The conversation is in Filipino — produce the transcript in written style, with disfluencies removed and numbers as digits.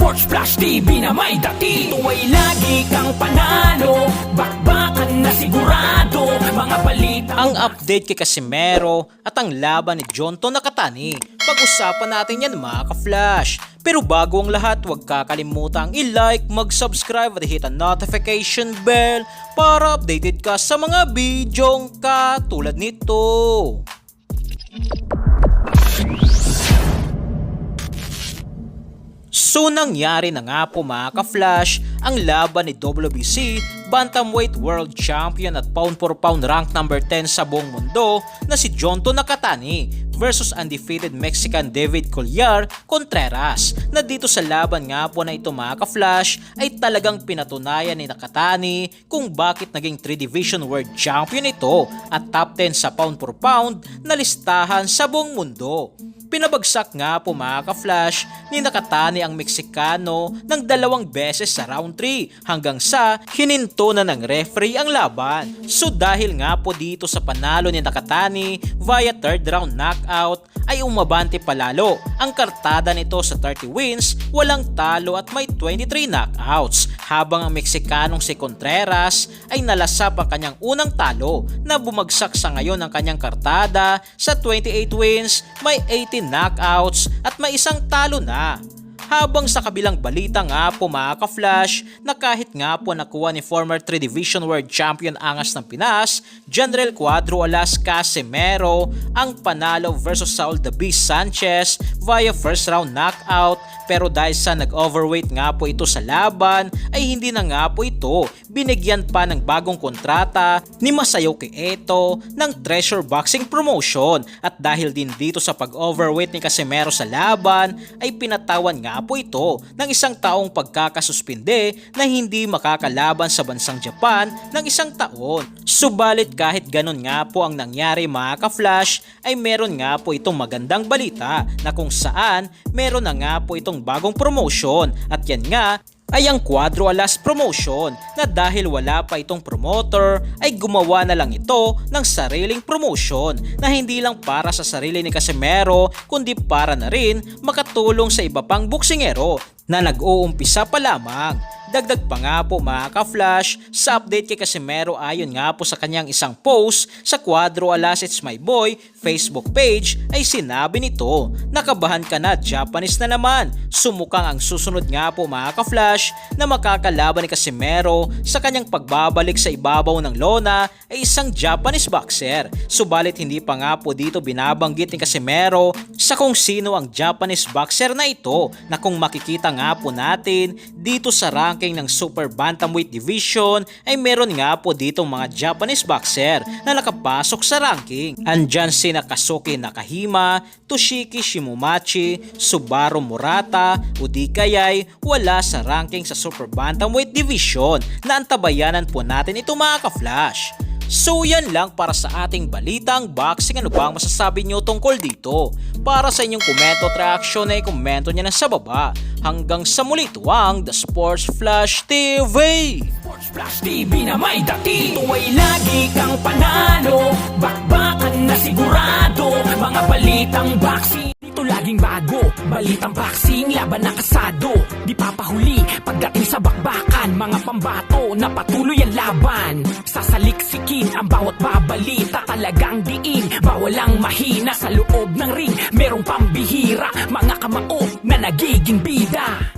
Sports Flash TV na may dati. Ito ay lagi kang panalo, bakbakan na sigurado. Mga balita. Ang update kay Casimero at ang laban ni Jonto Nakatani. Pag-usapan natin yan mga ka-flash. Pero bago ang lahat, huwag kakalimutang i-like, mag-subscribe at hit ang notification bell para updated ka sa mga bidyong katulad nito. So nangyari na nga po mga ka-flash ang laban ni WBC Bantamweight World Champion at pound for pound rank number 10 sa buong mundo na si Jonto Nakatani versus undefeated Mexican David Collier Contreras, na dito sa laban nga po na ito mga ka-flash ay talagang pinatunayan ni Nakatani kung bakit naging 3 division world champion ito at top 10 sa pound for pound na listahan sa buong mundo. Pinabagsak nga po mga ka-flash ni Nakatani ang Meksikano ng 2 beses sa round 3 hanggang sa hininto na ng referee ang laban. So dahil nga po dito sa panalo ni Nakatani via third round knockout ay umabante palalo ang kartada nito sa 30 wins, walang talo at may 23 knockouts, habang ang Meksikanong si Contreras ay nalasap ang kanyang unang talo na bumagsak sa ngayon ang kanyang kartada sa 28 wins, may 18 knockouts at may isang talo na. Habang sa kabilang balita nga po mga ka-flash na kahit nga po nakuha ni former 3 Division World Champion Angas ng Pinas, General Cuadro Alas Casimero ang panalo versus Saul the Beast Sanchez via first round knockout, pero dahil sa nag-overweight nga po ito sa laban ay hindi na nga po ito binigyan pa ng bagong kontrata ni Masayoki Eto ng Treasure Boxing Promotion, at dahil din dito sa pag-overweight ni Casimero sa laban ay pinatawan nga po ito ng 1 taong pagkakasuspinde na hindi makakalaban sa bansang Japan ng 1 taon. Subalit kahit ganun nga po ang nangyari mga ka-flash ay meron nga po itong magandang balita na kung saan meron na nga po itong bagong promotion, at yan nga ay ang Cuadro Alas Promotion, na dahil wala pa itong promoter ay gumawa na lang ito ng sariling promotion na hindi lang para sa sarili ni Casimero kundi para na rin makatulong sa iba pang boksingero na nag-uumpisa pa lamang. Dagdag pa nga po mga ka-flash sa update kay Casimero, ayon nga po sa kanyang isang post sa Cuadro Alas It's My Boy Facebook page ay sinabi nito, "Nakabahan ka na, Japanese na naman." Sumukang ang susunod nga po mga ka-flash na makakalaban ni Casimero sa kanyang pagbabalik sa ibabaw ng lona ay isang Japanese boxer. Subalit hindi pa nga po dito binabanggit ni Casimero sa kung sino ang Japanese boxer na ito, na kung makikita nga po natin dito sa ranking ng Super Bantamweight Division ay meron nga po ditong mga Japanese boxer na nakapasok sa ranking. Andyan sina Kazuki Nakahima, Toshiki Shimomachi, Subaru Murata, o di kaya'y wala sa ranking sa Super Bantamweight Division na antabayanan po natin ito mga ka-flash. So yan lang para sa ating balitang boxing. Ano ba ang masasabi nyo tungkol dito? Para sa inyong komento at reaksyon ay komento nyo na sa baba. Hanggang sa muli, ito ang The Sports Flash TV. Sports Flash TV na may dati. Ito ay lagi kang panalo, bakbakan na sigurado. Mga balitang boxing dito laging bago. Balitang boxing, laban na kasado. Di papahuli pagdating sa bakbakan. Mga pambato na patuloy ang laban. Sasaliksikin ang bawat babalita. Talagang diin, bawalang mahina. Sa loob ng ring, merong pambihira. Mga kamao na nagiging bida.